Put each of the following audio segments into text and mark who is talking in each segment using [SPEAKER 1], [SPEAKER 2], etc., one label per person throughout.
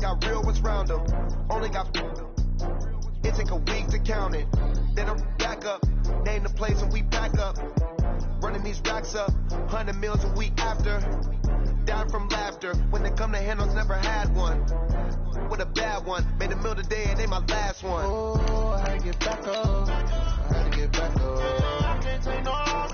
[SPEAKER 1] got real ones round them. Only got it take a week to count it. Then I'm back up, name the place and we back up. Running these racks up, 100 meals a week after. Down from laughter, when they come to handles, never had one. With a bad one, made a meal today and they my last one. Oh, I had to get back up, I had to get back up. I can't take no loss,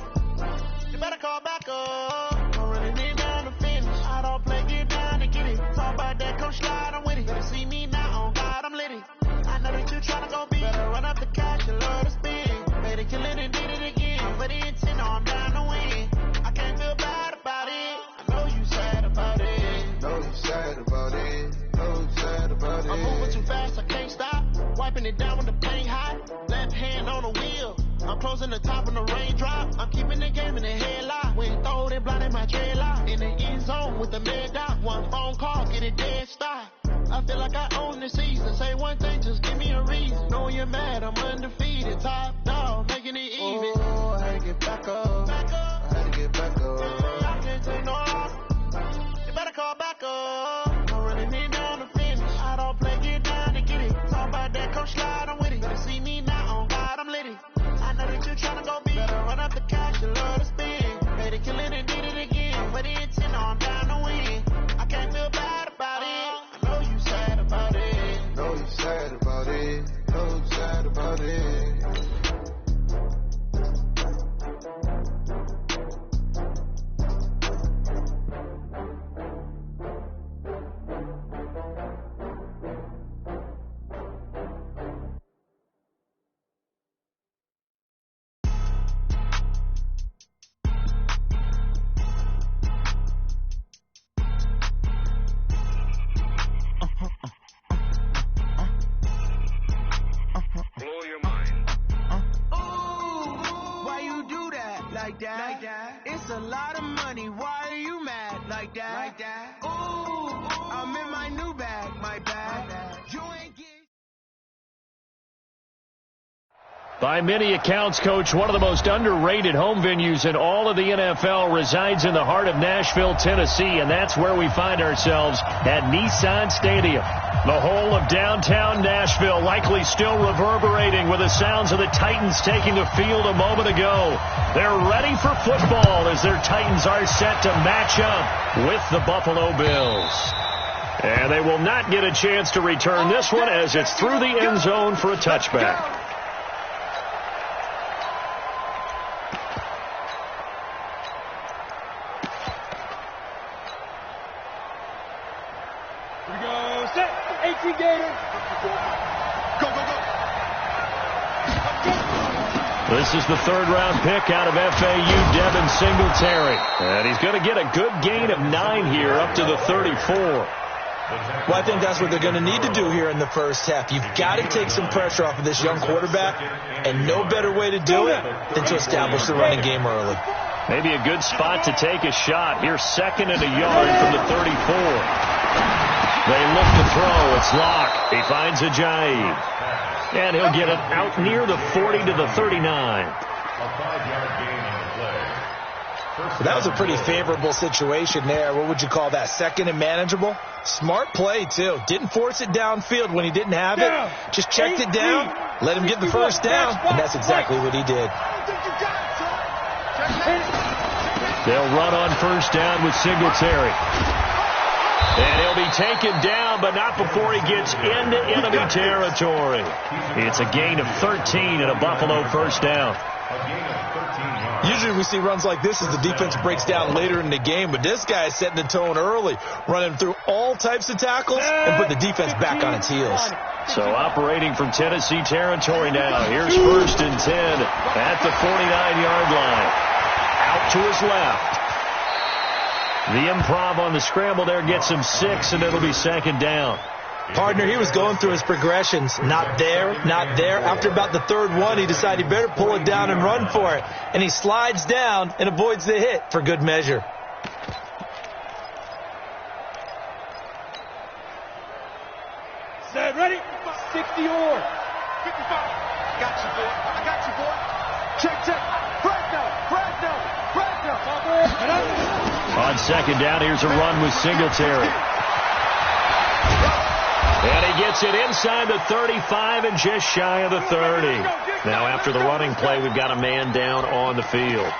[SPEAKER 1] you better call back up. Don't really need down to finish, I don't play, get down to get it. Talk about that, come slide, I'm with it. Better see me now, on God, I'm litty. I know that you tryna go be, better run up the cash, you love to spin. Made it, kill it and did it again, but the intent, no, I'm down to win. I can't feel bad about it, I know you sad about it. Know you sad about it, know you sad about it. I'm moving too fast, I can't stop, wiping it down when the paint hot. Left hand on the wheel, I'm closing the top when the raindrop. I'm keeping the game in the headlock, when throw it blind in my dreadlock. In the end zone with the mad dot, one phone call, get it dead stop. I feel like I own the season. Say one thing, just give me a reason. Knowing you're mad, I'm undefeated. Top dog, making it even. Oh, I had to get back up. I had to get back up. I can't take no loss. You better call back up. Don't really need down to finish. I don't play, get down to get it. Talk about that, come slide, I'm with it. Better see me now, on God, I'm litty. I know that you tryna go be. Better run up the cash, you love to spin. Made it, kill it and did it again. But the intent, no, I'm down to win. I can't feel bad about it. Sad about it, know you sad about it, know you sad about it. It's a lot of money, why are you mad like that? Ooh, I'm in my new bag, my bag. You ain't get...
[SPEAKER 2] By many accounts, Coach, one of the most underrated home venues in all of the NFL resides in the heart of Nashville, Tennessee, and that's where we find ourselves at Nissan Stadium. The whole of downtown Nashville likely still reverberating with the sounds of the Titans taking the field a moment ago. They're ready for football as their Titans are set to match up with the Buffalo Bills. And they will not get a chance to return this one as it's through the end zone for a touchback. This is the third-round pick out of FAU, Devin Singletary. And he's going to get a good gain of 9 here, up to the 34.
[SPEAKER 3] Well, I think that's what they're going to need to do here in the first half. You've got to take some pressure off of this young quarterback, and no better way to do it than to establish the running game early.
[SPEAKER 2] Maybe a good spot to take a shot. Here's 2nd and a yard from the 34. They look to throw. It's Locke. He finds Ajayi. And he'll get it out near the 40 to the 39.
[SPEAKER 3] That was a pretty favorable situation there. What would you call that? 2nd and manageable? Smart play, too. Didn't force it downfield when he didn't have it. Just checked it down, let him get the first down, and that's exactly what he did.
[SPEAKER 2] They'll run on first down with Singletary. And he'll be taken down, but not before he gets into enemy territory. It's a gain of 13 and a Buffalo first down.
[SPEAKER 3] Usually we see runs like this as the defense breaks down later in the game, but this guy is setting the tone early, running through all types of tackles and put the defense back on its heels.
[SPEAKER 2] So operating from Tennessee territory now. Here's 1st and 10 at the 49-yard line. Out to his left. The improv on the scramble there gets him 6, and it'll be 2nd down.
[SPEAKER 3] Partner, he was going through his progressions. Not there, not there. After about the 3rd one, he decided he better pull it down and run for it. And he slides down and avoids the hit for good measure.
[SPEAKER 4] Set, ready? 60 or 55.
[SPEAKER 1] Got you, boy. I got you, boy. Check.
[SPEAKER 2] On 2nd down, here's a run with Singletary. And he gets it inside the 35 and just shy of the 30. Now after the running play, we've got a man down on the field.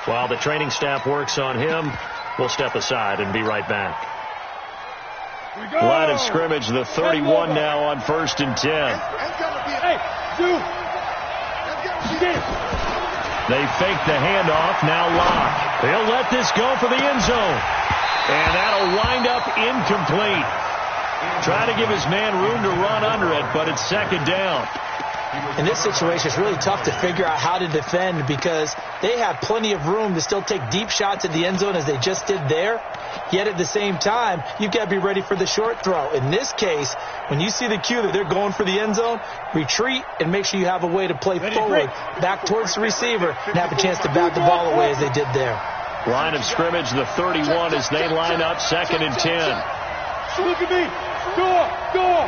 [SPEAKER 2] While the training staff works on him, we'll step aside and be right back. Line of scrimmage, the 31 now on 1st and 10. They fake the handoff, now Locke. He'll let this go for the end zone. And that'll wind up incomplete. Try to give his man room to run under it, but it's 2nd down.
[SPEAKER 3] In this situation, it's really tough to figure out how to defend because they have plenty of room to still take deep shots at the end zone as they just did there. Yet at the same time, you've got to be ready for the short throw. In this case, when you see the cue that they're going for the end zone, retreat and make sure you have a way to play forward, back towards the receiver, and have a chance to bat the ball away as they did there.
[SPEAKER 2] Line of scrimmage, the 31 as they line up 2nd and 10.
[SPEAKER 4] Look at me. Go.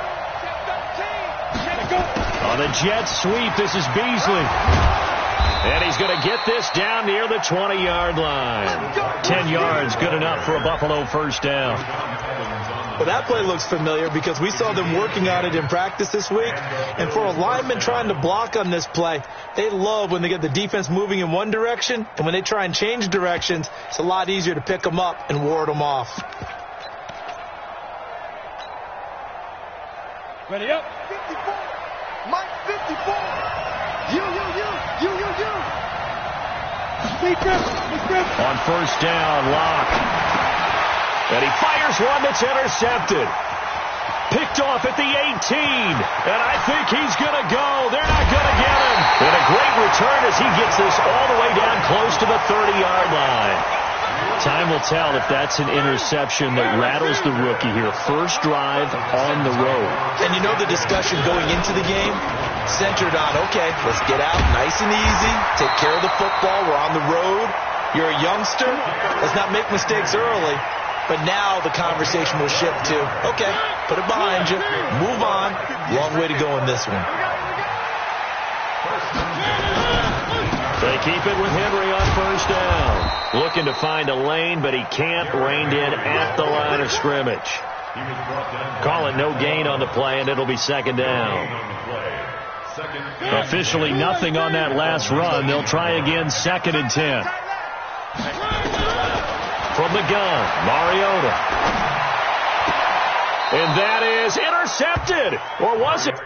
[SPEAKER 2] On the jet sweep, this is Beasley. And he's going to get this down near the 20-yard line. 10 yards, good enough for a Buffalo 1st down.
[SPEAKER 3] Well, that play looks familiar because we saw them working on it in practice this week. And for a lineman trying to block on this play, they love when they get the defense moving in one direction. And when they try and change directions, it's a lot easier to pick them up and ward them off.
[SPEAKER 4] Ready up.
[SPEAKER 1] 54. Mike 54. You.
[SPEAKER 2] On 1st down, Locke. And he fires one that's intercepted. Picked off at the 18. And I think he's going to go. They're not going to get him. And a great return as he gets this all the way down close to the 30-yard line. Time will tell if that's an interception that rattles the rookie here. First drive on the road.
[SPEAKER 3] And you know the discussion going into the game centered on, okay, let's get out nice and easy, take care of the football, we're on the road, you're a youngster, let's not make mistakes early. But now the conversation will shift to, okay, put it behind you, move on, long way to go in this one.
[SPEAKER 2] They keep it with Henry on 1st down. Looking to find a lane, but he can't. Reined in at the line of scrimmage. Call it no gain on the play, and it'll be 2nd down. Officially nothing on that last run. They'll try again 2nd and 10. From the gun, Mariota. And that is intercepted. Or was it?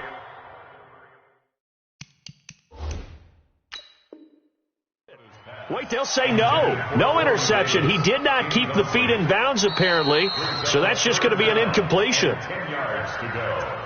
[SPEAKER 2] Wait, they'll say no. No interception. He did not keep the feet in bounds, apparently. So that's just going to be an incompletion.
[SPEAKER 5] 10 yards to go.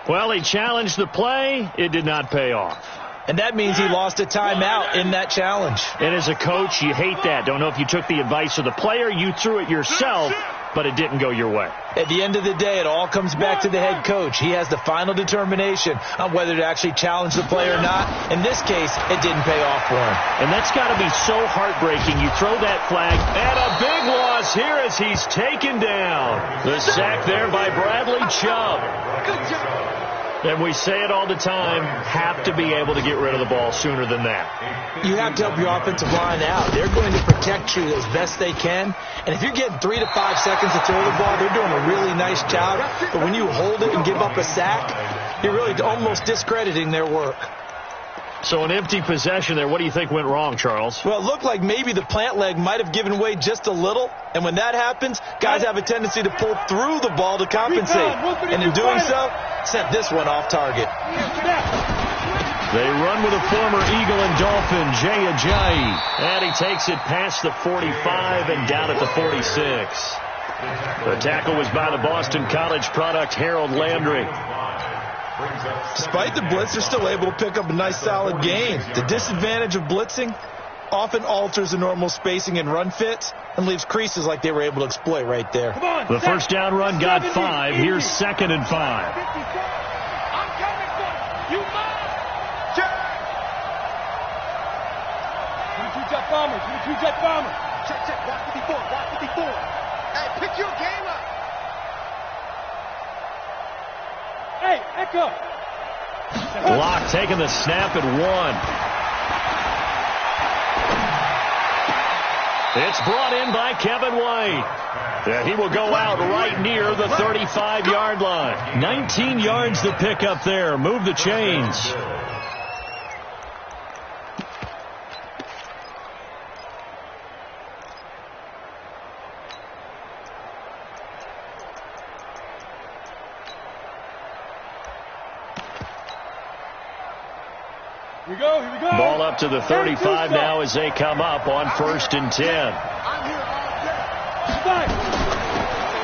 [SPEAKER 2] Well, he challenged the play. It did not pay off.
[SPEAKER 3] And that means he lost a timeout in that challenge.
[SPEAKER 2] And as a coach, you hate that. Don't know if you took the advice of the player, you threw it yourself, but it didn't go your way.
[SPEAKER 3] At the end of the day, it all comes back to the head coach. He has the final determination on whether to actually challenge the play or not. In this case, it didn't pay off for him.
[SPEAKER 2] And that's got to be so heartbreaking. You throw that flag, and a big loss here as he's taken down. The sack there by Bradley Chubb.
[SPEAKER 1] Good job.
[SPEAKER 2] And we say it all the time, have to be able to get rid of the ball sooner than that.
[SPEAKER 3] You have to help your offensive line out. They're going to protect you as best they can. And if you're getting 3 to 5 seconds to throw the ball, they're doing a really nice job. But when you hold it and give up a sack, you're really almost discrediting their work.
[SPEAKER 2] So an empty possession there. What do you think went wrong, Charles?
[SPEAKER 3] Well, it looked like maybe the plant leg might have given way just a little. And when that happens, guys have a tendency to pull through the ball to compensate. And in doing so, sent this one off target.
[SPEAKER 2] They run with a former Eagle and Dolphin, Jay Ajayi. And he takes it past the 45 and down at the 46. The tackle was by the Boston College product, Harold Landry.
[SPEAKER 3] Despite the blitz, they're still able to pick up a nice solid gain. The disadvantage of blitzing often alters the normal spacing and run fits and leaves creases like they were able to exploit right there.
[SPEAKER 2] The first down run got 5. Here's 2nd and 5.
[SPEAKER 4] I'm coming for you. You must. Jet bomber. Jet bomber.
[SPEAKER 1] Check. Watch 54. Hey, pick your game up.
[SPEAKER 4] Hey, Echo.
[SPEAKER 2] Locke taking the snap at 1. It's brought in by Kevin White. Yeah, he will go out right near the 35-yard line. 19 yards to pick up there. Move the chains.
[SPEAKER 4] Here we go, here we go.
[SPEAKER 2] Ball up to the 35 now as they come up on 1st and 10.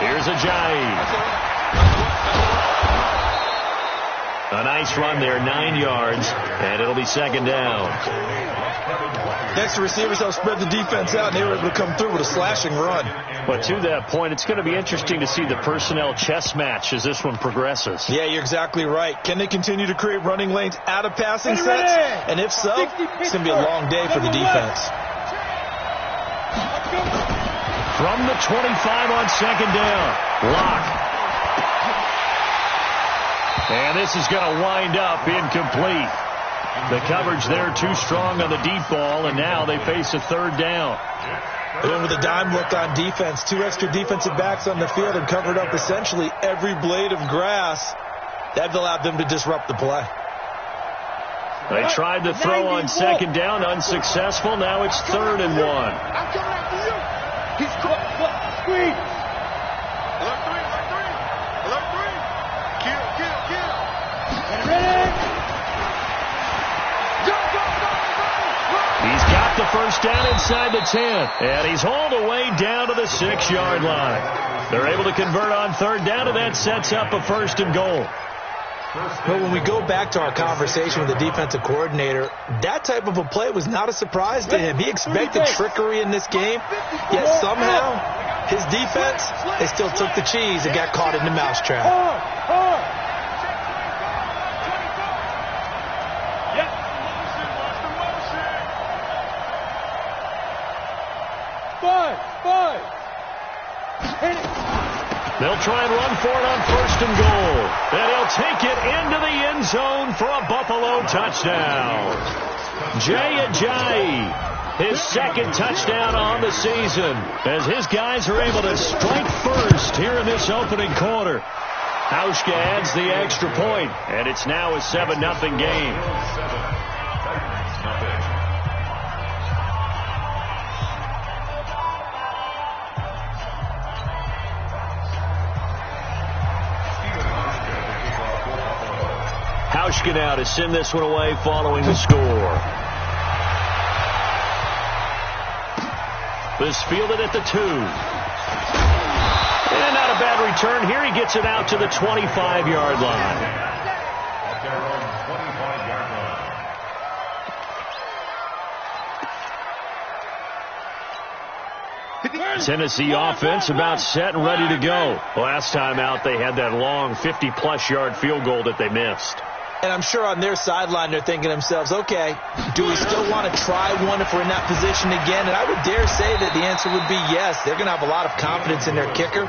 [SPEAKER 2] Here's Ajayi. A nice run there, 9 yards, and it'll be 2nd down.
[SPEAKER 3] Next, the receivers help spread the defense out, and they were able to come through with a slashing run.
[SPEAKER 2] But to that point, it's going to be interesting to see the personnel chess match as this one progresses.
[SPEAKER 3] Yeah, you're exactly right. Can they continue to create running lanes out of passing sets? And if so, it's going to be a long day for the defense.
[SPEAKER 2] From the 25 on 2nd down. Lock. And this is going to wind up incomplete. The coverage there too strong on the deep ball, and now they face a 3rd down.
[SPEAKER 3] And with a dime look on defense, 2 extra defensive backs on the field and covered up essentially every blade of grass. That allowed them to disrupt the play.
[SPEAKER 2] They tried to throw on 2nd down, unsuccessful. Now it's 3rd and 1.
[SPEAKER 4] I'm coming after you. He's caught. Screen.
[SPEAKER 1] Alert 3. Alert 3. Kill.
[SPEAKER 4] Ready.
[SPEAKER 2] He's got the 1st down inside the 10, and he's hauled away down to the 6-yard line. They're able to convert on 3rd down, and that sets up a 1st and goal.
[SPEAKER 3] But when we go back to our conversation with the defensive coordinator, that type of a play was not a surprise to him. He expected trickery in this game, yet somehow his defense, they still took the cheese and got caught in the mousetrap.
[SPEAKER 2] They'll try and run for it on 1st and goal. And he'll take it into the end zone for a Buffalo touchdown. Jay Ajayi, his 2nd touchdown on the season, as his guys are able to strike first here in this opening quarter. Hauschka adds the extra point, and it's now a 7-0 game. Hauschka now to send this one away following the score. This fielded at the 2. And not a bad return here. He gets it out to the 25-yard line. Tennessee offense about set and ready to go. Last time out, they had that long 50-plus yard field goal that they missed.
[SPEAKER 3] And I'm sure on their sideline they're thinking to themselves, okay, do we still want to try one if we're in that position again? And I would dare say that the answer would be yes. They're going to have a lot of confidence in their kicker.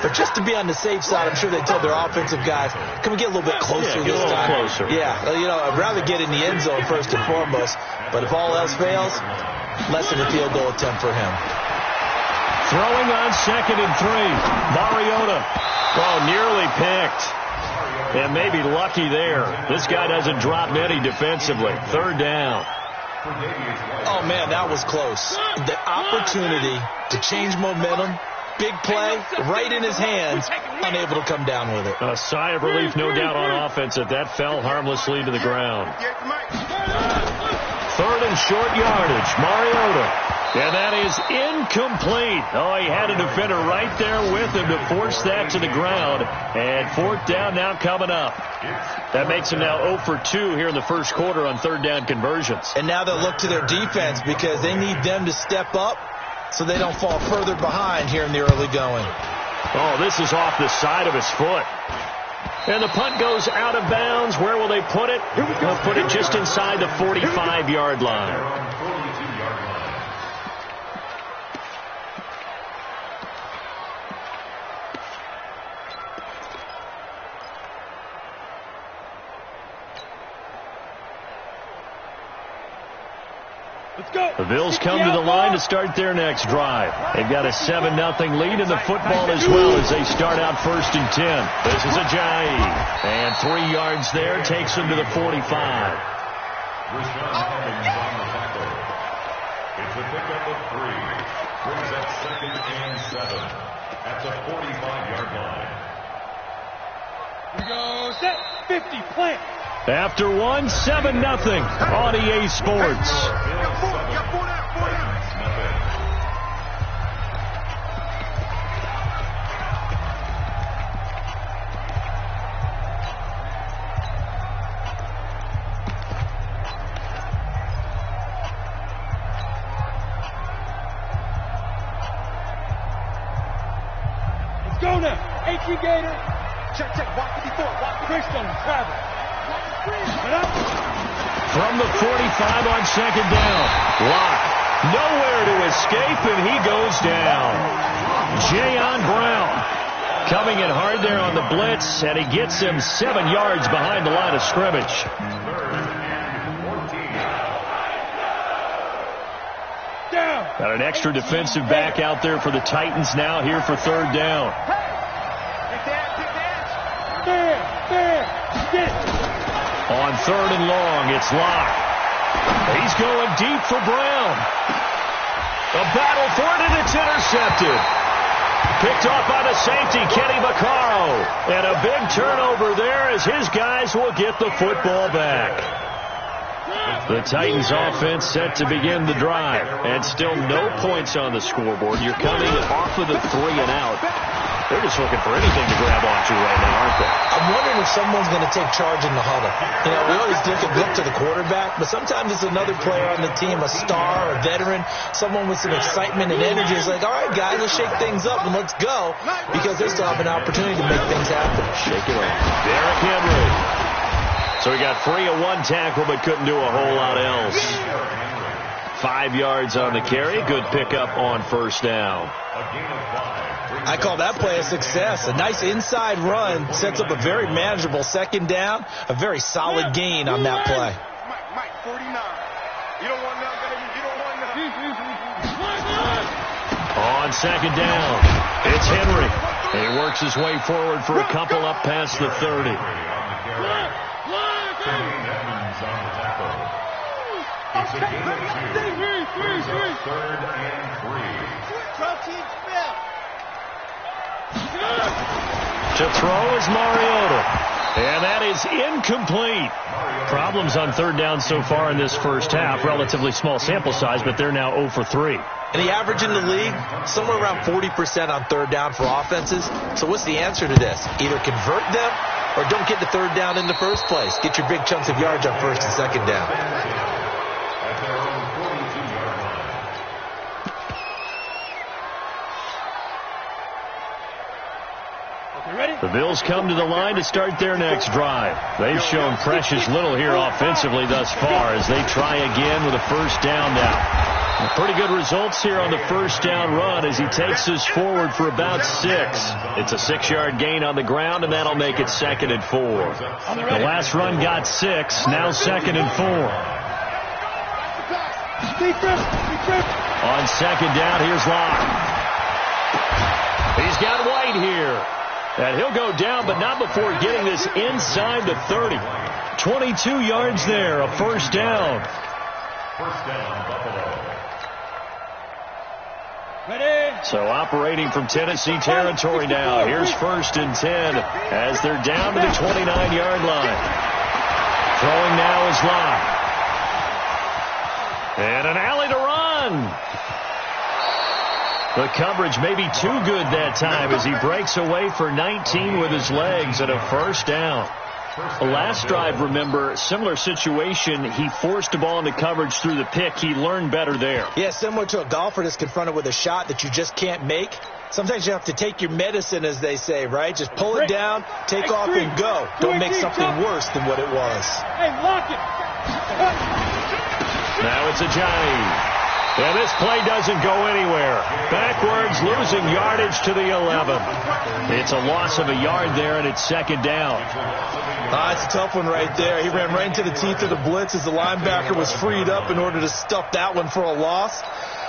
[SPEAKER 3] But just to be on the safe side, I'm sure they told their offensive guys, can we get a little bit closer this time?
[SPEAKER 2] Closer.
[SPEAKER 3] Yeah, I'd rather get in the end zone first and foremost. But if all else fails, less than a field goal attempt for him.
[SPEAKER 2] Throwing on 2nd and 3. Mariota. Oh, nearly picked. And maybe lucky there. This guy doesn't drop many defensively. 3rd down.
[SPEAKER 3] Oh, man, that was close. The opportunity to change momentum, big play, right in his hands, unable to come down with it.
[SPEAKER 2] A sigh of relief, no doubt, on offense that that fell harmlessly to the ground. 3rd and short yardage. Mariota. And that is incomplete. Oh, he had a defender right there with him to force that to the ground. And 4th down now coming up. That makes him now 0 for 2 here in the first quarter on 3rd down conversions.
[SPEAKER 3] And now they'll look to their defense because they need them to step up so they don't fall further behind here in the early going.
[SPEAKER 2] Oh, this is off the side of his foot. And the punt goes out of bounds. Where will they put it? They'll put it just inside the 45-yard line. The Bills come to the line to start their next drive. They've got a 7-0 lead in the football as well as they start out 1st and 10. This is Ajayi. And 3 yards there takes him to the 45.
[SPEAKER 5] It's a pickup of 3. Brings up 2nd and 7 at the 45-yard line.
[SPEAKER 4] We go set 50 plant.
[SPEAKER 2] After 1, 7-0 on EA Sports.
[SPEAKER 4] Let's go now. 18 Gator. Check, walk 54. Walk the wrist on him. Travel.
[SPEAKER 2] From the 45 on 2nd down. Lock. Nowhere to escape, and he goes down. Jayon Brown coming in hard there on the blitz, and he gets him 7 yards behind the line of scrimmage. Got an extra defensive back out there for the Titans now here for 3rd down. On 3rd and long, it's Locke. He's going deep for Brown. A battle for it, and it's intercepted. Picked off by the safety, Kenny Vaccaro. And a big turnover there as his guys will get the football back. The Titans offense set to begin the drive. And still no points on the scoreboard. You're coming off of the 3 and out. They're just looking for anything to grab onto right now, aren't they?
[SPEAKER 3] I'm wondering if someone's going to take charge in the huddle. You know, we always look to the quarterback, but sometimes it's another player on the team, a star, a veteran, someone with some excitement and energy. It's like, all right, guys, let's shake things up and let's go, because they still have an opportunity to make things happen.
[SPEAKER 2] Shake it up. Derrick Henry. So he got free of 1 tackle, but couldn't do a whole lot else. 5 yards on the carry. Good pickup on 1st down.
[SPEAKER 3] I call that play a success. A nice inside run sets up a very manageable 2nd down. A very solid gain on that play.
[SPEAKER 4] Mike, 49. You don't want none, baby. You don't want none.
[SPEAKER 2] On 2nd down, it's Henry. He works his way forward for a couple up past the 30.
[SPEAKER 5] It's a gain of 2. Brings up 3rd and 3.
[SPEAKER 2] To throw is Mariota. And that is incomplete. Problems on 3rd down so far in this first half. Relatively small sample size, but they're now 0 for 3.
[SPEAKER 3] And the average in the league, somewhere around 40% on 3rd down for offenses. So what's the answer to this? Either convert them or don't get the 3rd down in the first place. Get your big chunks of yards on 1st and 2nd down.
[SPEAKER 5] At their own 42-yard line.
[SPEAKER 2] The Bills come to the line to start their next drive. They've shown precious little here offensively thus far as they try again with a 1st down now. Pretty good results here on the 1st down run as he takes us forward for about 6. It's a 6-yard gain on the ground, and that'll make it 2nd and 4. The last run got 6, now 2nd and 4. On 2nd down, here's Locke. He's got White here. And he'll go down, but not before getting this inside the 30. 22 yards there, a 1st down.
[SPEAKER 5] 1st down, Buffalo.
[SPEAKER 2] So operating from Tennessee territory now. Here's 1st and 10 as they're down to the 29-yard line. Throwing now is Locke. And an alley to run. The coverage may be too good that time as he breaks away for 19 with his legs and a 1st down. The last drive, remember, similar situation. He forced the ball into coverage through the pick. He learned better there.
[SPEAKER 3] Yeah, similar to a golfer that's confronted with a shot that you just can't make. Sometimes you have to take your medicine, as they say, right? Just pull it down, take off, and go. Don't make something worse than what it was.
[SPEAKER 4] Hey, lock it.
[SPEAKER 2] Now it's Ajayi. And this play doesn't go anywhere. Backwards, losing yardage to the 11. It's a loss of a yard there, and it's second down.
[SPEAKER 3] It's a tough one right there. He ran right into the teeth of the blitz as the linebacker was freed up in order to stuff that one for a loss.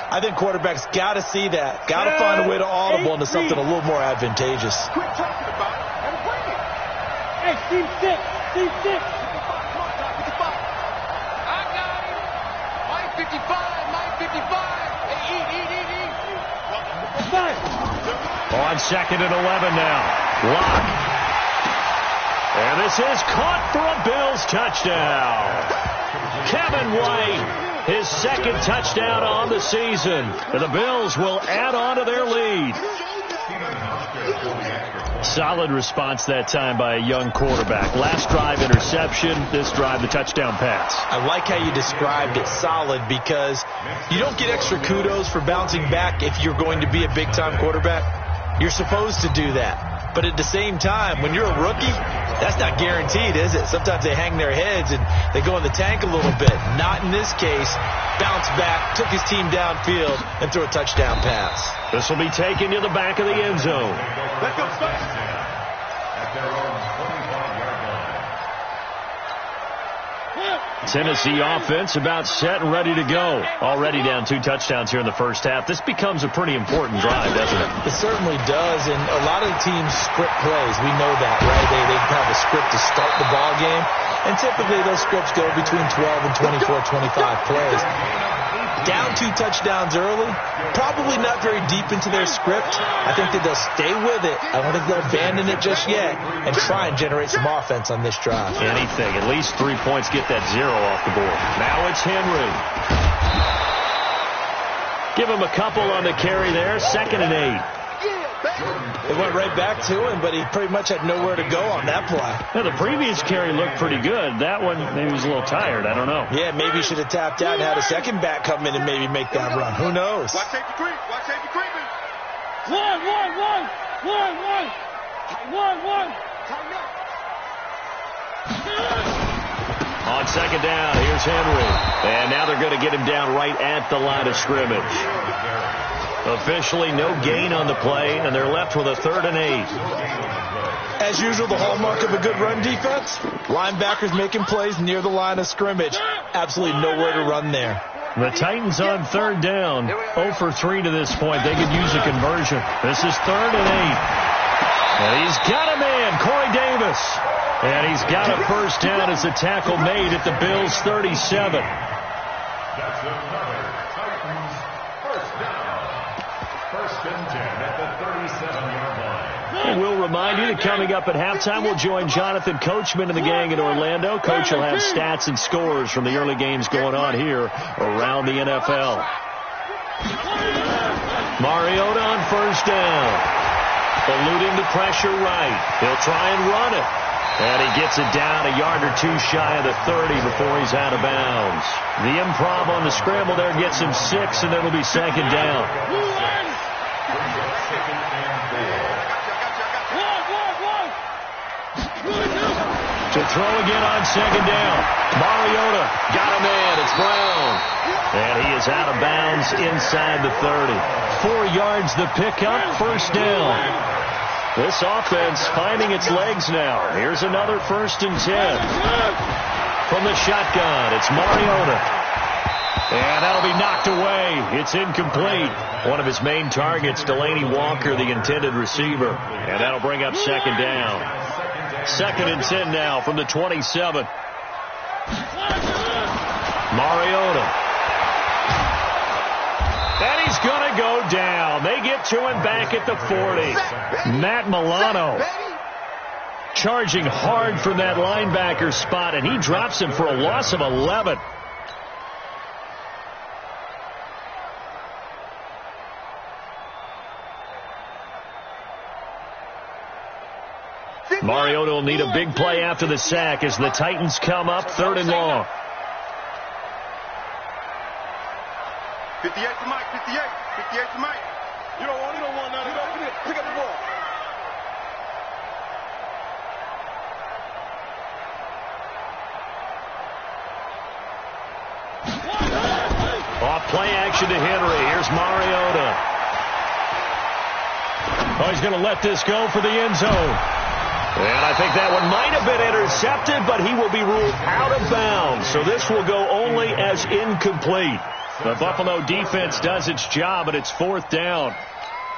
[SPEAKER 3] I think quarterbacks got to see that. Got to find a way to audible into something a little more advantageous.
[SPEAKER 4] Quit talking about it and bring it. Hey, Steve 6. Steve 6. 55. I got him. Mike 55. Mike 55. Hey, eat.
[SPEAKER 2] On second and 11 now. Lock. And this is caught for a Bills touchdown. Kevin White. His second touchdown on the season. And the Bills will add on to their lead. Solid response that time by a young quarterback. Last drive, interception. This drive, the touchdown pass.
[SPEAKER 3] I like how you described it, solid, because you don't get extra kudos for bouncing back if you're going to be a big-time quarterback. You're supposed to do that. But at the same time, when you're a rookie, that's not guaranteed, is it? Sometimes they hang their heads and they go in the tank a little bit. Not in this case. Bounce back, took his team downfield, and threw a touchdown pass.
[SPEAKER 2] This will be taken to the back of the end zone.
[SPEAKER 4] Let's go,
[SPEAKER 5] At their own 25-yard line.
[SPEAKER 2] Tennessee offense about set and ready to go. Already down 2 touchdowns here in the first half. This becomes a pretty important drive, doesn't it?
[SPEAKER 3] It certainly does, and a lot of the teams script plays. We know that, right? They have a script to start the ball game, and typically those scripts go between 12 and 24, 25 plays. Down 2 touchdowns early, probably not very deep into their script. I think that they'll stay with it. I don't think they'll abandon it just yet and try and generate some offense on this drive.
[SPEAKER 2] Anything. At least 3 points, get that 0 off the board. Now it's Henry. Give him a couple on the carry there. 2nd and 8.
[SPEAKER 3] It went right back to him, but he pretty much had nowhere to go on that play.
[SPEAKER 2] Well, the previous carry looked pretty good. That one, maybe he was a little tired. I don't know.
[SPEAKER 3] Yeah, maybe he should have tapped out and had a second back come in and maybe make that run. Who knows?
[SPEAKER 4] Watch safety creep. Watch safety creeping. One. Tighten up.
[SPEAKER 2] On second down, here's Henry. And now they're going to get him down right at the line of scrimmage. Officially no gain on the play, and they're left with a 3rd and 8.
[SPEAKER 3] As usual, the hallmark of a good run defense, linebackers making plays near the line of scrimmage. Absolutely nowhere to run there.
[SPEAKER 2] The Titans on 3rd down, 0 for 3 to this point. They could use a conversion. This is 3rd and 8. And he's got a man, Corey Davis. And he's got a first down as the tackle made at the Bills' 37.
[SPEAKER 5] That's another Titans first down. 1st and 10 at the 37-yard line.
[SPEAKER 2] And we'll remind you that coming up at halftime, we'll join Jonathan Coachman and the gang in Orlando. Coach will have stats and scores from the early games going on here around the NFL. Mariota on first down. Eluding the pressure right. He'll try and run it. And he gets it down a yard or 2 shy of the 30 before he's out of bounds. The improv on the scramble there gets him 6, and it'll be second down. To throw again on second down. Mariota got a man. It's Brown. And he is out of bounds inside the 30. 4 yards the pickup, first down. This offense finding its legs now. Here's another 1st and 10. From the shotgun, it's Mariota. And that'll be knocked away. It's incomplete. One of his main targets, Delaney Walker, the intended receiver. And that'll bring up second down. 2nd and 10 now from the 27. Mariota. And he's going to go down. They get to him back at the 40. Matt Milano charging hard from that linebacker spot, and he drops him for a loss of 11. Mariota will need a big play after the sack as the Titans come up 3rd and long.
[SPEAKER 4] 58 to Mike, 58 to Mike. You don't want none. Pick up the ball.
[SPEAKER 2] Off play action. action to Henry. Here's Mariota. Oh, he's going to let this go for the end zone. And I think that one might have been intercepted, but he will be ruled out of bounds. So this will go only as incomplete. The Buffalo defense does its job, and it's 4th down.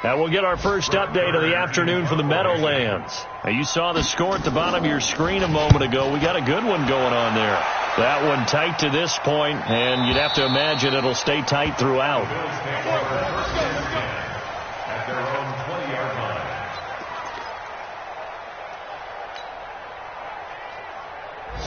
[SPEAKER 2] Now we'll get our first update of the afternoon for the Meadowlands. Now you saw the score at the bottom of your screen a moment ago. We got a good one going on there. That one tight to this point, and you'd have to imagine it'll stay tight throughout.
[SPEAKER 5] At their own 20-yard line.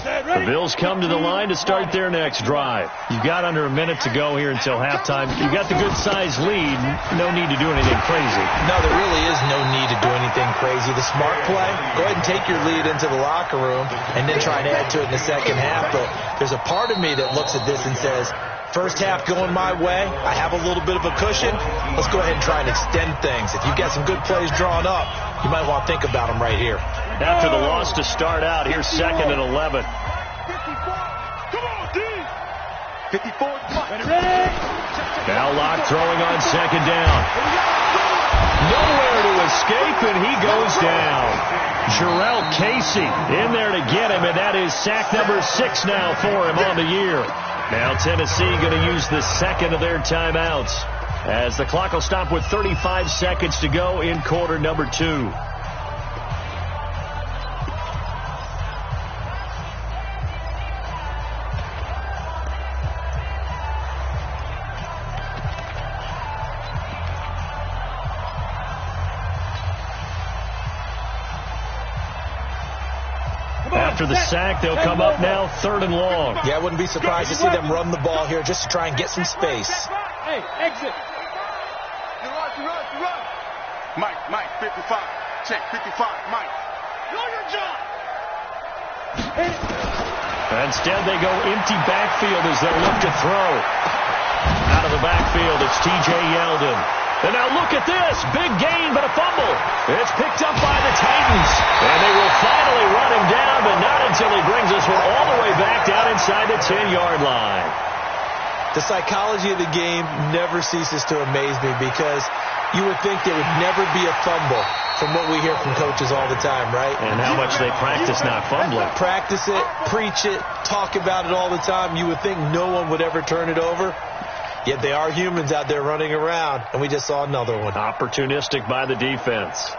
[SPEAKER 2] The Bills come to the line to start their next drive. You've got under a minute to go here until halftime. You've got the good-sized lead. No need to do anything crazy.
[SPEAKER 3] No, there really is no need to do anything crazy. The smart play, go ahead and take your lead into the locker room and then try and add to it in the second half. But there's a part of me that looks at this and says, first half going my way, I have a little bit of a cushion. Let's go ahead and try and extend things. If you've got some good plays drawn up, you might want to think about them right here.
[SPEAKER 2] After the loss to start out, here's 2nd and 11.
[SPEAKER 4] 54.
[SPEAKER 2] Now Locke throwing on 2nd down. Nowhere to escape, and he goes down. Jarrell Casey in there to get him, and that is sack number 6 now for him on the year. Now Tennessee going to use the second of their timeouts as the clock will stop with 35 seconds to go in quarter number 2. After the sack, they'll come up now 3rd and long.
[SPEAKER 3] Yeah, I wouldn't be surprised to see them run the ball here just to try and get some space.
[SPEAKER 4] Hey, exit. You run. Mike, 55. Check, 55, Mike. Know your job.
[SPEAKER 2] Instead, they go empty backfield as they look to throw. Out of the backfield, it's T.J. Yeldon. And now look at this. Big gain, but a fumble. It's picked up by the Titans. And they will finally run him down, but not until he brings this one all the way back down inside the 10-yard line.
[SPEAKER 3] The psychology of the game never ceases to amaze me because you would think there would never be a fumble from what we hear from coaches all the time, right?
[SPEAKER 2] And how much they practice not fumbling.
[SPEAKER 3] Practice it, preach it, talk about it all the time. You would think no one would ever turn it over. Yet they are humans out there running around, and we just saw another one.
[SPEAKER 2] Opportunistic by the defense.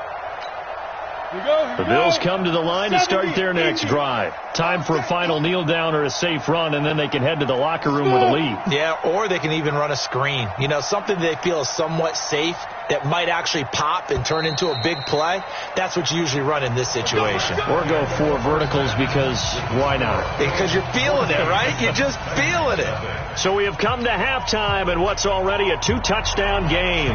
[SPEAKER 2] The Bills come to the line to start their next drive. Time for a final kneel down or a safe run, and then they can head to the locker room with a lead.
[SPEAKER 3] Yeah, or they can even run a screen. You know, something they feel is somewhat safe that might actually pop and turn into a big play. That's what you usually run in this situation.
[SPEAKER 2] Or go 4 verticals because why not?
[SPEAKER 3] Because you're feeling it, right? You're just feeling it.
[SPEAKER 2] So we have come to halftime in what's already a 2-touchdown game.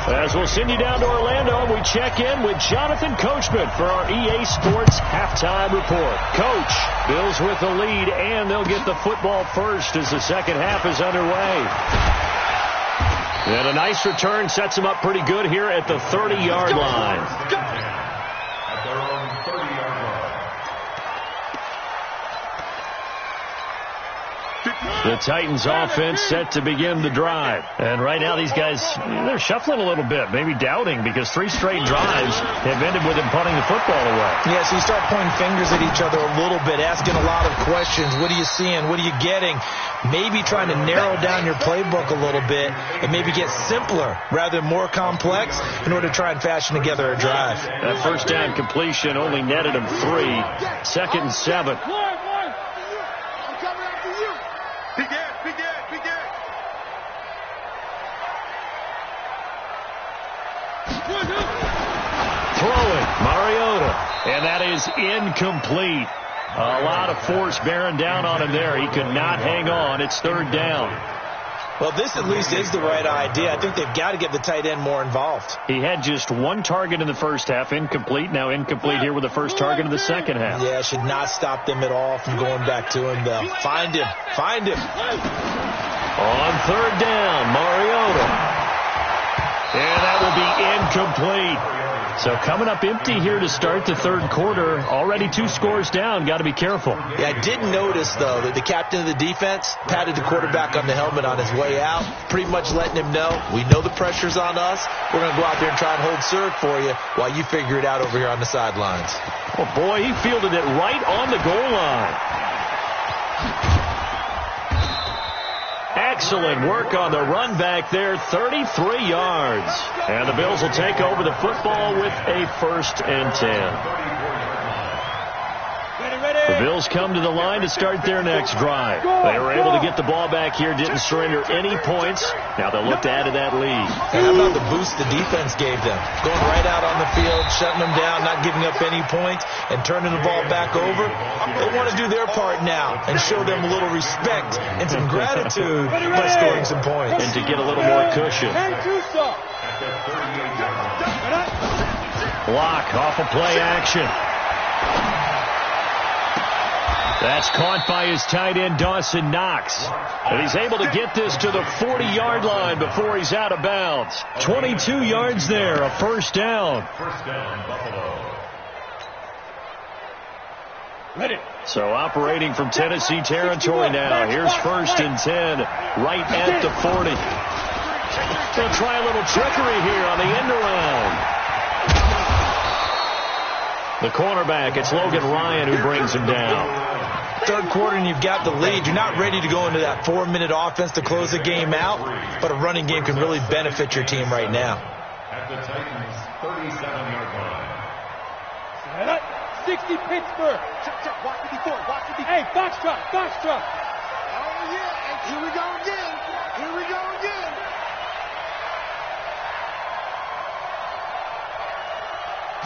[SPEAKER 2] As we'll send you down to Orlando, we check in with Jonathan Coachman for our EA Sports Halftime Report. Coach, Bills with the lead, and they'll get the football first as the second half is underway. And a nice return sets them up pretty good here at the 30-yard line.
[SPEAKER 5] At their own 30-yard line.
[SPEAKER 2] The Titans offense set to begin the drive. And right now these guys, they're shuffling a little bit, maybe doubting because 3 straight drives have ended with them punting the football away.
[SPEAKER 3] Yeah, so you start pointing fingers at each other a little bit, asking a lot of questions. What are you seeing? What are you getting? Maybe trying to narrow down your playbook a little bit and maybe get simpler rather than more complex in order to try and fashion together a drive.
[SPEAKER 2] That first down completion only netted them 3. 2nd and 7. Throwing, Mariota, and that is incomplete. A lot of force bearing down on him there. He could not hang on. It's 3rd down.
[SPEAKER 3] Well, this at least is the right idea. I think they've got to get the tight end more involved.
[SPEAKER 2] He had just 1 target in the first half, incomplete. Now incomplete here with the first target of the second half.
[SPEAKER 3] Yeah, should not stop them at all from going back to him, though. Find him. Find him.
[SPEAKER 2] On 3rd down, Mariota. And that will be incomplete. So coming up empty here to start the third quarter. Already 2 scores down. Got to be careful.
[SPEAKER 3] Yeah, I did notice, though, that the captain of the defense patted the quarterback on the helmet on his way out, pretty much letting him know, we know the pressure's on us. We're going to go out there and try and hold serve for you while you figure it out over here on the sidelines.
[SPEAKER 2] Oh, boy, he fielded it right on the goal line. Excellent work on the run back there, 33 yards. And the Bills will take over the football with a 1st and 10. The Bills come to the line to start their next drive. They were able to get the ball back here, didn't surrender any points. Now they'll look to add to that lead.
[SPEAKER 3] How about the boost the defense gave them? Going right out on the field, shutting them down, not giving up any points, and turning the ball back over. They want to do their part now and show them a little respect and some gratitude by scoring some points.
[SPEAKER 2] And to get a little more cushion. Block off of play action. That's caught by his tight end, Dawson Knox. And he's able to get this to the 40-yard line before he's out of bounds. 22 yards there, a 1st down.
[SPEAKER 5] First down, Buffalo.
[SPEAKER 2] Ready. So operating from Tennessee territory now. Here's 1st and 10, right at the 40. They'll try a little trickery here on the end around. The cornerback, it's Logan Ryan who brings him down.
[SPEAKER 3] Third quarter and you've got the lead. You're not ready to go into that 4-minute offense to close the game out, but a running game can really benefit your team right now.
[SPEAKER 5] At the Titans' 37-yard line.
[SPEAKER 6] 60 Pittsburgh. Watch it before. Hey, box truck. Oh, yeah. And here we go again.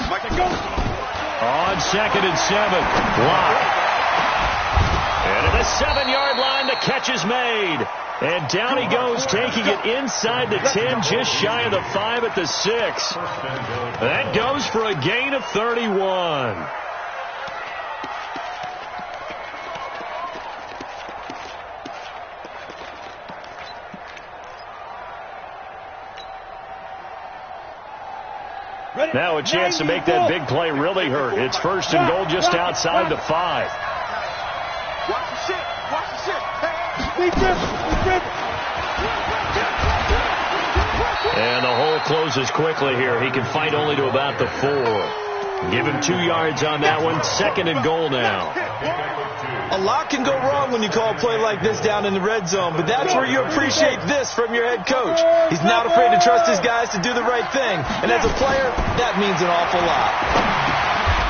[SPEAKER 6] Mike, go.
[SPEAKER 2] On 2nd and 7. Block. And at the 7-yard line, the catch is made. And down he goes, taking it inside the 10, just shy of the 5 at the 6. That goes for a gain of 31. Now a chance to make that big play really hurt. It's 1st and goal just outside the 5.
[SPEAKER 6] Watch the shit.
[SPEAKER 2] And the hole closes quickly here. He can fight only to about the 4. Give him 2 yards on that one. 2nd and goal now.
[SPEAKER 3] A lot can go wrong when you call a play like this down in the red zone, but that's where you appreciate this from your head coach. He's not afraid to trust his guys to do the right thing, and as a player, that means an awful lot.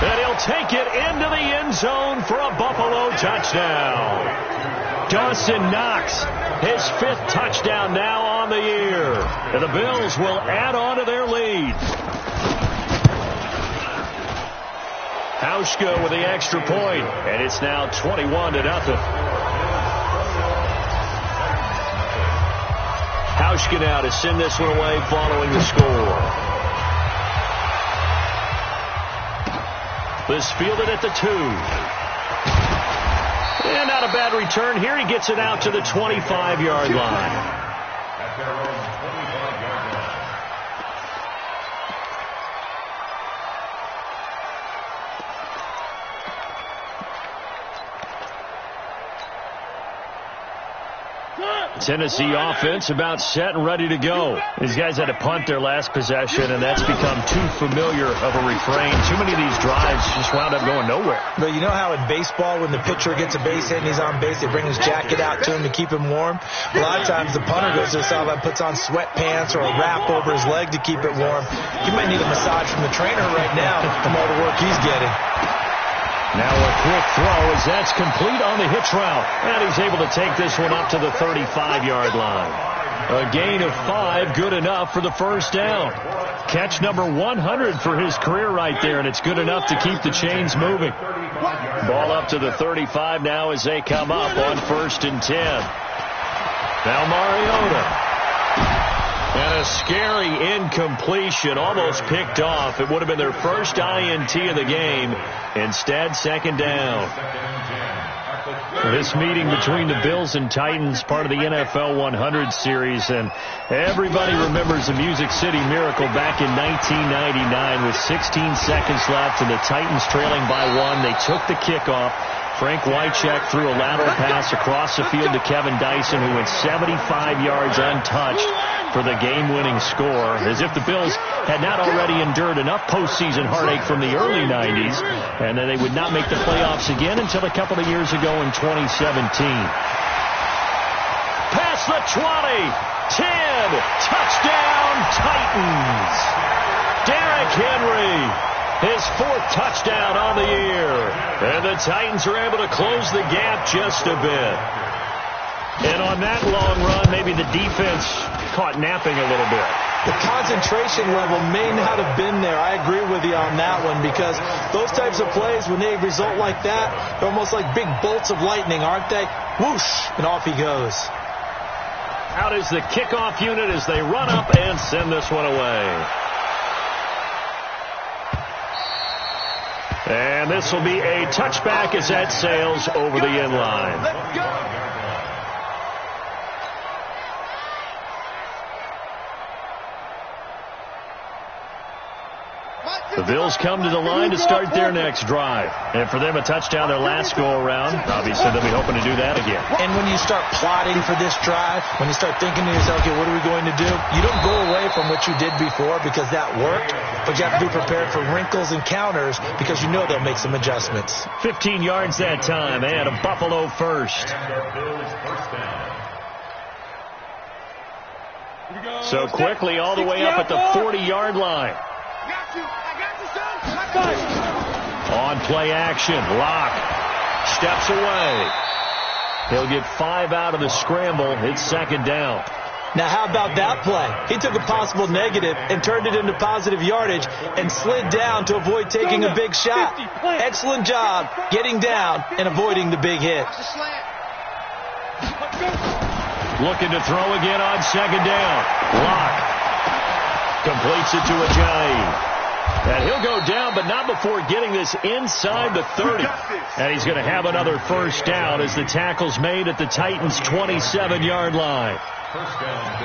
[SPEAKER 2] And he'll take it into the end zone for a Buffalo touchdown. Dawson Knox, his 5th touchdown now on the year. And the Bills will add on to their lead. Hauschka with the extra point, and it's now 21-0. Hauschka now to send this one away following the score. This fielded at the 2. And not a bad return here. He gets it out to the 25-yard line.
[SPEAKER 5] At their own 25-yard line.
[SPEAKER 2] Tennessee offense about set and ready to go. These guys had to punt their last possession, and that's become too familiar of a refrain. Too many of these drives just wound up going nowhere.
[SPEAKER 3] But you know how in baseball, when the pitcher gets a base hit and he's on base, they bring his jacket out to him to keep him warm? A lot of times the punter goes to the sideline, puts on sweatpants or a wrap over his leg to keep it warm. He might need a massage from the trainer right now from all the work he's getting.
[SPEAKER 2] Now a quick throw as that's complete on the hitch route. And he's able to take this one up to the 35-yard line. A gain of 5, good enough for the 1st down. Catch number 100 for his career right there, and it's good enough to keep the chains moving. Ball up to the 35 now as they come up on 1st and 10. Now Mariota. And a scary incompletion, almost picked off. It would have been their first INT of the game. Instead, 2nd down. This meeting between the Bills and Titans, part of the NFL 100 series, and everybody remembers the Music City Miracle back in 1999 with 16 seconds left and the Titans trailing by 1. They took the kickoff. Frank Wycheck threw a lateral pass across the field to Kevin Dyson, who went 75 yards untouched for the game-winning score, as if the Bills had not already endured enough postseason heartache from the early 90s, and then they would not make the playoffs again until a couple of years ago in 2017. Past the 20, 10, touchdown Titans. Derrick Henry, his 4th touchdown on the year, and the Titans are able to close the gap just a bit. And on that long run, maybe the defense caught napping a little bit.
[SPEAKER 3] The concentration level may not have been there. I agree with you on that one, because those types of plays, when they result like that, they're almost like big bolts of lightning, aren't they? Whoosh, and off he goes.
[SPEAKER 2] Out is the kickoff unit as they run up and send this one away. And this will be a touchback as that sails over the end line.
[SPEAKER 1] Let's go.
[SPEAKER 2] The Bills come to the line to start their next drive. And for them, a touchdown their last go-around. Obviously, they'll be hoping to do that again.
[SPEAKER 3] And when you start plotting for this drive, when you start thinking to yourself, okay, what are we going to do? You don't go away from what you did before because that worked, but you have to be prepared for wrinkles and counters because you know they'll make some adjustments.
[SPEAKER 2] 15 yards that time, and a Buffalo first. So quickly all the way up at the 40-yard line. On play action, Locke steps away. He'll get 5 out of the scramble. It's 2nd down.
[SPEAKER 3] Now, how about that play? He took a possible negative and turned it into positive yardage and slid down to avoid taking a big shot. Excellent job getting down and avoiding the big hit.
[SPEAKER 2] Looking to throw again on 2nd down. Locke completes it to Ajayi. And he'll go down, but not before getting this inside the 30. And he's going to have another first down as the tackle's made at the Titans' 27-yard line.
[SPEAKER 5] First down,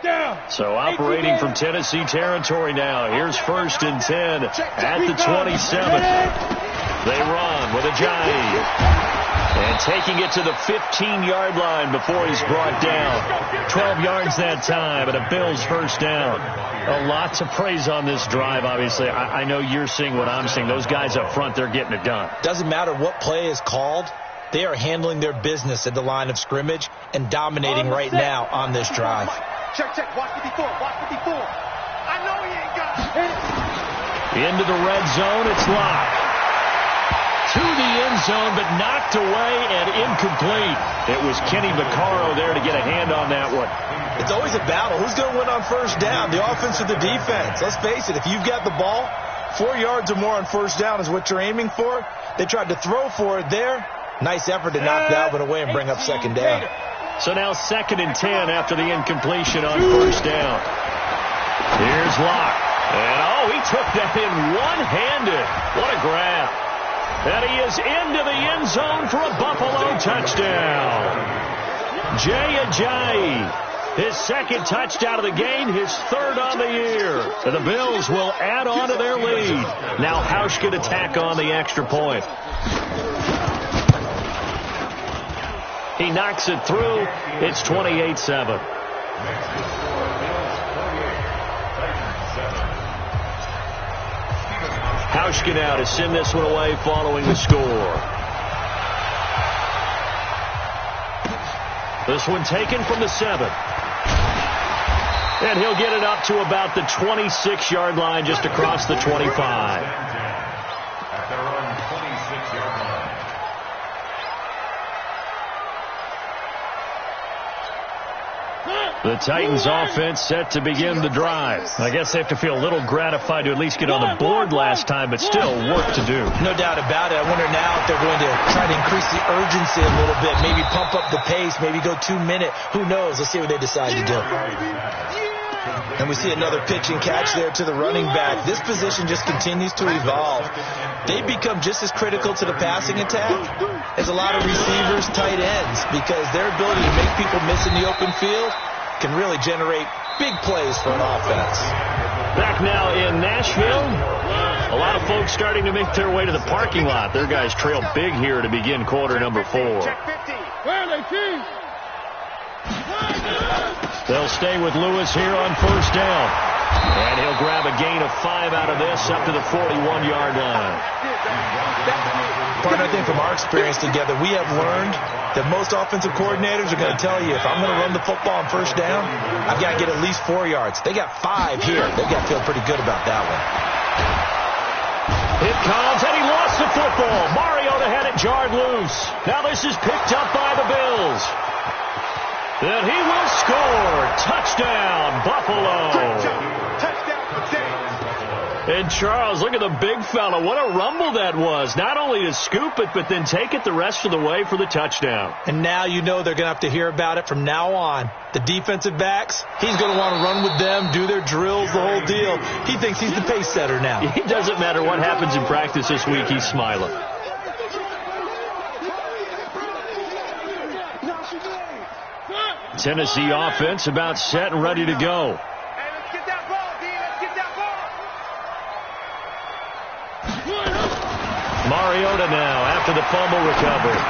[SPEAKER 5] Bills.
[SPEAKER 2] So operating from Tennessee territory now. Here's 1st and 10 at the 27. They run with Ajayi. And taking it to the 15-yard line before he's brought down. 12 yards that time, and a Bills first down. A lot to praise on this drive, obviously. I know you're seeing what I'm seeing. Those guys up front, they're getting it done.
[SPEAKER 3] Doesn't matter what play is called. They are handling their business at the line of scrimmage and dominating right now on this drive.
[SPEAKER 6] Check. Watch it before. I know he ain't got it.
[SPEAKER 2] Into the red zone, it's Locke. To the end zone, but knocked away and incomplete. It was Kenny Vaccaro there to get a hand on that one.
[SPEAKER 3] It's always a battle. Who's going to win on first down, the offense or the defense? Let's face it, if you've got the ball, 4 yards or more on first down is what you're aiming for. They tried to throw for it there. Nice effort to knock that one away and bring up 2nd down.
[SPEAKER 2] So now 2nd and 10 after the incompletion on first down. Here's Locke. And, he took that in one-handed. What a grab. And he is into the end zone for a Buffalo touchdown. Jay Ajayi, his 2nd touchdown of the game, his 3rd on the year. And the Bills will add on to their lead. Now Hauschka to tack on the extra point. He knocks it through. It's 28-7. Hauschka now to send this one away following the score. This one taken from the 7. And he'll get it up to about the 26-yard line, just across the 25.
[SPEAKER 5] At their own 26-yard line.
[SPEAKER 2] The Titans offense set to begin the drive. I guess they have to feel a little gratified to at least get on the board last time, but still work to do.
[SPEAKER 3] No doubt about it. I wonder now if they're going to try to increase the urgency a little bit, maybe pump up the pace, maybe go 2 minute. Who knows? Let's see what they decide to do. And we see another pitch and catch there to the running back. This position just continues to evolve. They become just as critical to the passing attack as a lot of receivers, tight ends, because their ability to make people miss in the open field can really generate big plays for an offense.
[SPEAKER 2] Back now in Nashville, a lot of folks starting to make their way to the parking lot. Their guys trail big here to begin quarter number 4.
[SPEAKER 6] Where are they, team?
[SPEAKER 2] They'll stay with Lewis here on first down. And he'll grab a gain of 5 out of this up to the 41-yard line.
[SPEAKER 3] Partner, I think from our experience together, we have learned that most offensive coordinators are going to tell you, if I'm going to run the football on first down, I've got to get at least 4 yards. They got 5 here. They've got to feel pretty good about that one.
[SPEAKER 2] It comes, and he lost the football. Mariota had it jarred loose. Now this is picked up by the Bills. And he will score. Touchdown, Buffalo. And Charles, look at the big fella. What a rumble that was. Not only to scoop it, but then take it the rest of the way for the touchdown.
[SPEAKER 3] And now you know they're going to have to hear about it from now on. The defensive backs, he's going to want to run with them, do their drills, the whole deal. He thinks he's the pace setter now.
[SPEAKER 2] It doesn't matter what happens in practice this week. He's smiling. Tennessee offense about set and ready to go. Mariota now after the fumble recovery.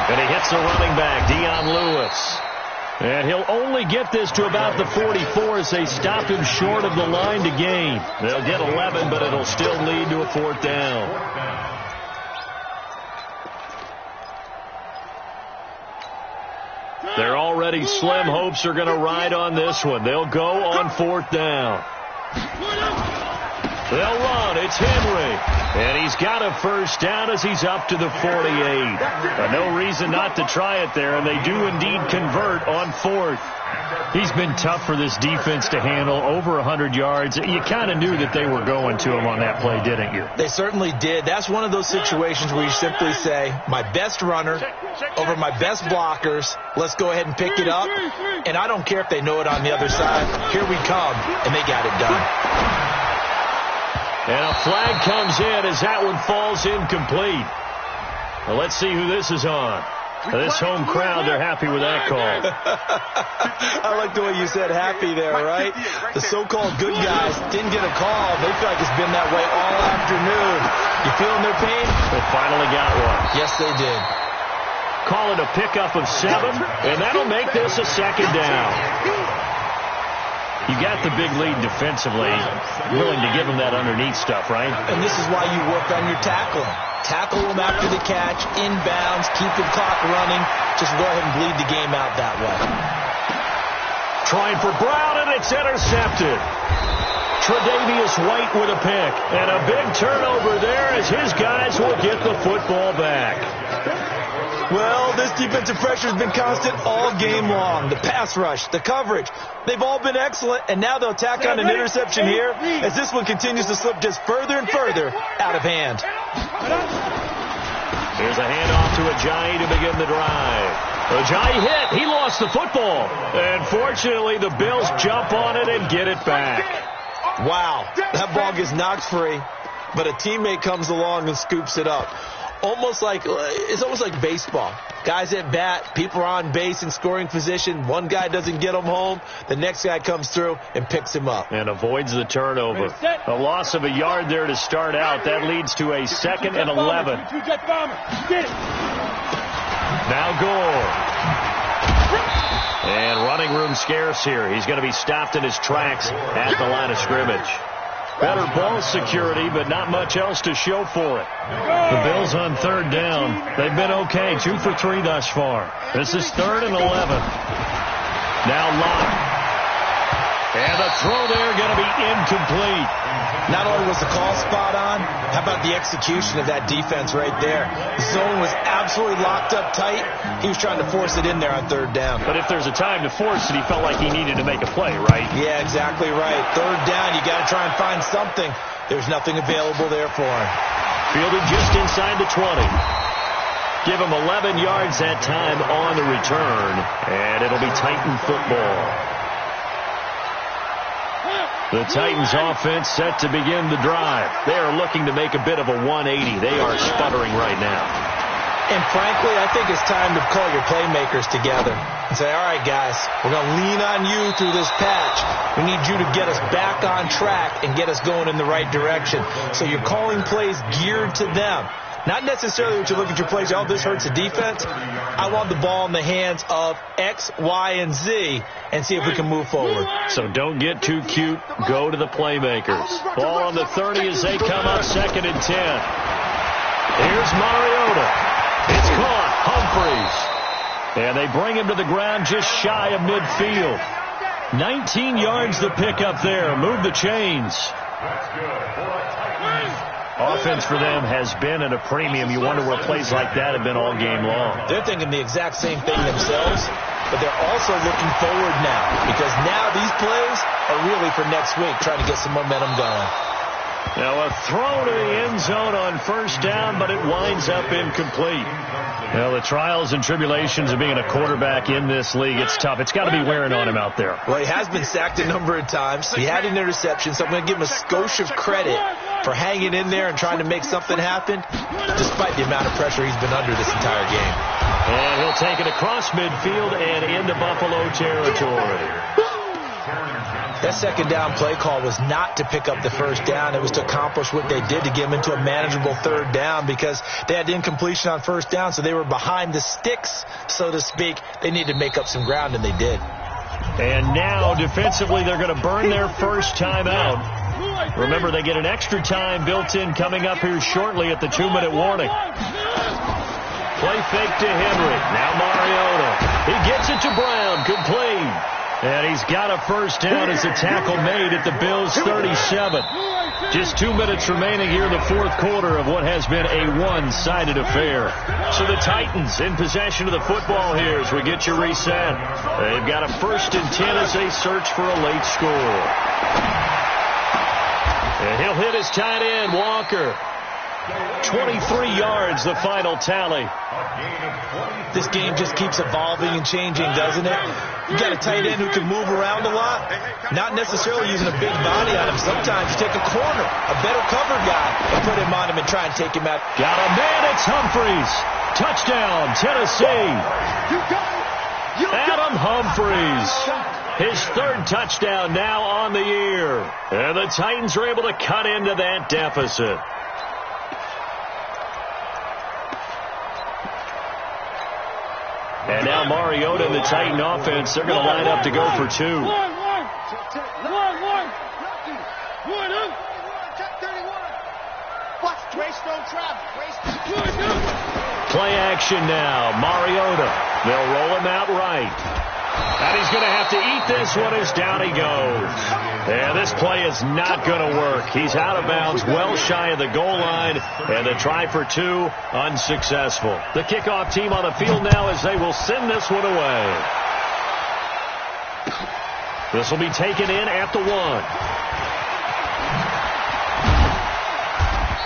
[SPEAKER 2] And he hits the running back, Dion Lewis. And he'll only get this to about the 44 as they stop him short of the line to gain. They'll get 11, but it'll still lead to a 4th down. Their already slim hopes are going to ride on this one. They'll go on 4th down. They'll run. It's Henry. And he's got a first down as he's up to the 48. No reason not to try it there, and they do indeed convert on 4th. He's been tough for this defense to handle, over 100 yards. You kind of knew that they were going to him on that play, didn't you?
[SPEAKER 3] They certainly did. That's one of those situations where you simply say, my best runner over my best blockers, let's go ahead and pick it up. And I don't care if they know it on the other side. Here we come, and they got it done.
[SPEAKER 2] And a flag comes in as that one falls incomplete. Well, let's see who this is on. This home crowd, they're happy with that call.
[SPEAKER 3] I like the way you said happy there, right? The so-called good guys didn't get a call. They feel like it's been that way all afternoon. You feeling their pain?
[SPEAKER 2] They finally got one.
[SPEAKER 3] Yes, they did.
[SPEAKER 2] Call it a pickup of 7, and that'll make this a 2nd down. You got the big lead defensively, willing to give them that underneath stuff, right?
[SPEAKER 3] And this is why you work on your tackling. Tackle them after the catch, inbounds, keep the clock running. Just go ahead and bleed the game out that way.
[SPEAKER 2] Trying for Brown, and it's intercepted. Tre'Davious White with a pick. And a big turnover there as his guys will get the football back.
[SPEAKER 3] Well, this defensive pressure has been constant all game long. The pass rush, the coverage, they've all been excellent, and now they'll tack on an interception here as this one continues to slip just further and further out of hand.
[SPEAKER 2] Here's a handoff to Ajayi to begin the drive. Ajayi hit. He lost the football. And fortunately, the Bills jump on it and get it back.
[SPEAKER 3] Wow, that ball gets knocked free, but a teammate comes along and scoops it up. It's almost like baseball. Guys at bat, people are on base in scoring position. One guy doesn't get him home. The next guy comes through and picks him up.
[SPEAKER 2] And avoids the turnover. A loss of a yard there to start out. That leads to a 2nd and 11. Now Gore. And running room scarce here. He's going to be stopped in his tracks at the line of scrimmage. Better ball security, but not much else to show for it. The Bills on 3rd down. They've been okay. 2 for 3 thus far. This is 3rd and 11. Now Locke. And the throw there going to be incomplete.
[SPEAKER 3] Not only was the call spot on, how about the execution of that defense right there? The zone was absolutely locked up tight. He was trying to force it in there on 3rd down.
[SPEAKER 2] But if there's a time to force it, he felt like he needed to make a play, right?
[SPEAKER 3] Yeah, exactly right. 3rd down, you got to try and find something. There's nothing available there for him.
[SPEAKER 2] Fielded just inside the 20. Give him 11 yards that time on the return, and it'll be Titan football. The Titans offense set to begin the drive. They are looking to make a bit of a 180. They are sputtering right now.
[SPEAKER 3] And frankly, I think it's time to call your playmakers together and say, all right, guys, we're going to lean on you through this patch. We need you to get us back on track and get us going in the right direction. So you're calling plays geared to them. Not necessarily what you look at your plays, oh, this hurts the defense. I want the ball in the hands of X, Y, and Z and see if we can move forward.
[SPEAKER 2] So don't get too cute. Go to the playmakers. Ball on the 30 as they come up 2nd and 10. Here's Mariota. It's caught. Humphries. And they bring him to the ground just shy of midfield. 19 yards to pick up there. Move the chains.
[SPEAKER 5] That's good for a Titans.
[SPEAKER 2] Offense for them has been at a premium. You wonder where plays like that have been all game long.
[SPEAKER 3] They're thinking the exact same thing themselves, but they're also looking forward now because now these plays are really for next week, trying to get some momentum going.
[SPEAKER 2] Now a throw to the end zone on 1st down, but it winds up incomplete. Well, the trials and tribulations of being a quarterback in this league, it's tough. It's got to be wearing on him out there.
[SPEAKER 3] Well, he has been sacked a number of times. He had an interception, so I'm going to give him a skosh of credit for hanging in there and trying to make something happen, despite the amount of pressure he's been under this entire game.
[SPEAKER 2] And he'll take it across midfield and into Buffalo territory.
[SPEAKER 3] That 2nd down play call was not to pick up the 1st down. It was to accomplish what they did to get him into a manageable 3rd down because they had incompletion on 1st down, so they were behind the sticks, so to speak. They needed to make up some ground, and they did.
[SPEAKER 2] And now, defensively, they're going to burn their first time out. Remember, they get an extra time built in coming up here shortly at the 2-minute warning. Play fake to Henry. Now Mariota. He gets it to Brown. Complete. And he's got a 1st down as a tackle made at the Bills' 37. Just 2 minutes remaining here in the 4th quarter of what has been a one-sided affair. So the Titans in possession of the football here as we get you reset. They've got a 1st and 10 as they search for a late score. And he'll hit his tight end, Walker. 23 yards, the final tally.
[SPEAKER 3] This game just keeps evolving and changing, doesn't it? You got a tight end who can move around a lot, not necessarily using a big body on him. Sometimes you take a corner, a better cover guy, and put him on him and try and take him out.
[SPEAKER 2] Got a man, it's Humphries. Touchdown, Tennessee. Adam Humphries. His 3rd touchdown now on the year. And the Titans are able to cut into that deficit. And now Mariota and the Titan offense, they're going to line up to go for 2. Play action now. Mariota. They'll roll him out right. And he's going to have to eat this one as down he goes. And this play is not going to work. He's out of bounds, well shy of the goal line. And the try for 2, unsuccessful. The kickoff team on the field now as they will send this one away. This will be taken in at the 1.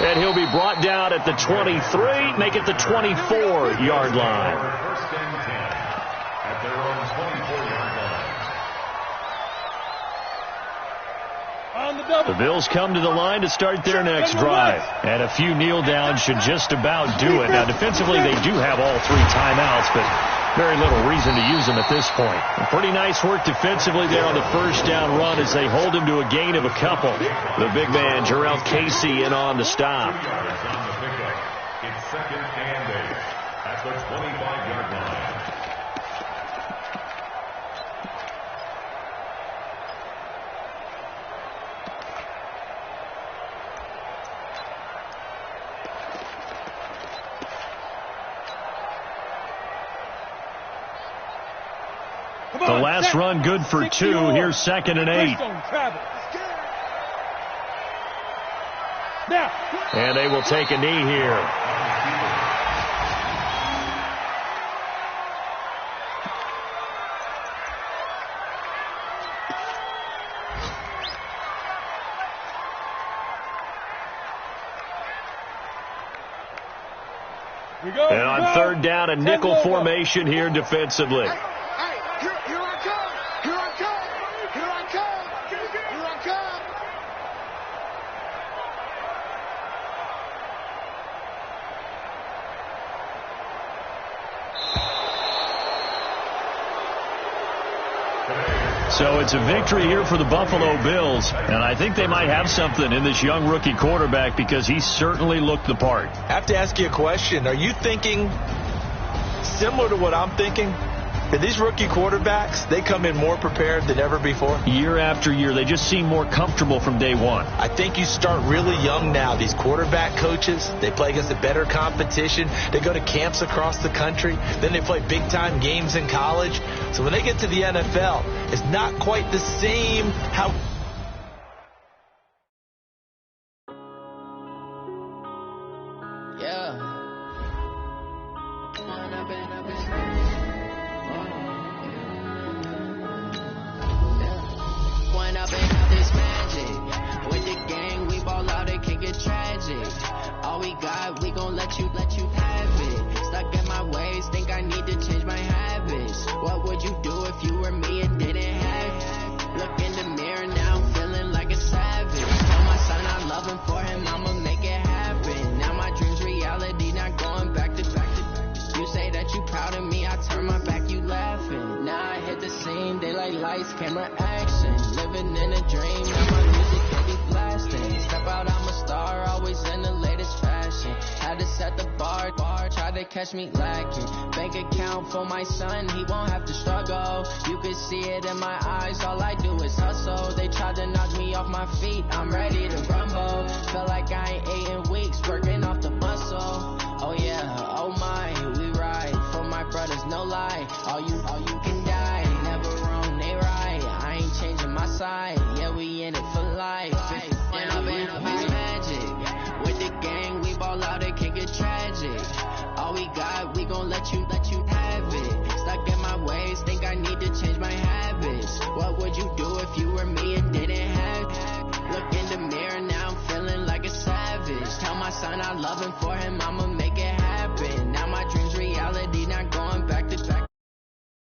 [SPEAKER 2] And he'll be brought down at the 23, make it the 24-yard line.
[SPEAKER 5] 1st and 10 at their own 24-yard line.
[SPEAKER 2] The Bills come to the line to start their next drive. And a few kneel downs should just about do it. Now, defensively, they do have all 3 timeouts, but very little reason to use them at this point. Pretty nice work defensively there on the 1st down run as they hold him to a gain of a couple. The big man, Jarrell Casey, in on the stop.
[SPEAKER 5] It's 2nd and 8 at the 25-yard line.
[SPEAKER 2] The last run good for 2. Here's 2nd and 8. And they will take a knee here. And on 3rd down, a nickel formation here defensively.
[SPEAKER 6] Here I come. Here I come. Here I come. Here I come.
[SPEAKER 2] So it's a victory here for the Buffalo Bills, and I think they might have something in this young rookie quarterback because he certainly looked the part.
[SPEAKER 3] I have to ask you a question. Are you thinking similar to what I'm thinking? Are these rookie quarterbacks, they come in more prepared than ever before?
[SPEAKER 2] Year after year, they just seem more comfortable from day one.
[SPEAKER 3] I think you start really young now. These quarterback coaches, they play against a better competition. They go to camps across the country. Then they play big-time games in college. So when they get to the NFL, it's not quite the same how...
[SPEAKER 7] Let you have it. Stuck in my ways, think I need to change my habits. What would you do if you were me and didn't have it? Look in the mirror now, I'm feeling like a savage. Tell my son I love him, for him I'ma make it happen. Now my dream's reality, not going back to back. You say that you proud of me, I turn my back, you laughing. Now I hit the scene, daylight lights, camera action. Living in a dream, now my music can be blasting. Step out, I'm a star, always in the latest fashion. Had to set the bar, try to catch me lacking. Bank account for my son, he won't have to struggle. You can see it in my eyes, all I do is hustle. They tried to knock me off my feet, I'm ready to rumble. Feel like I ain't ate in weeks, working off the muscle. Oh yeah,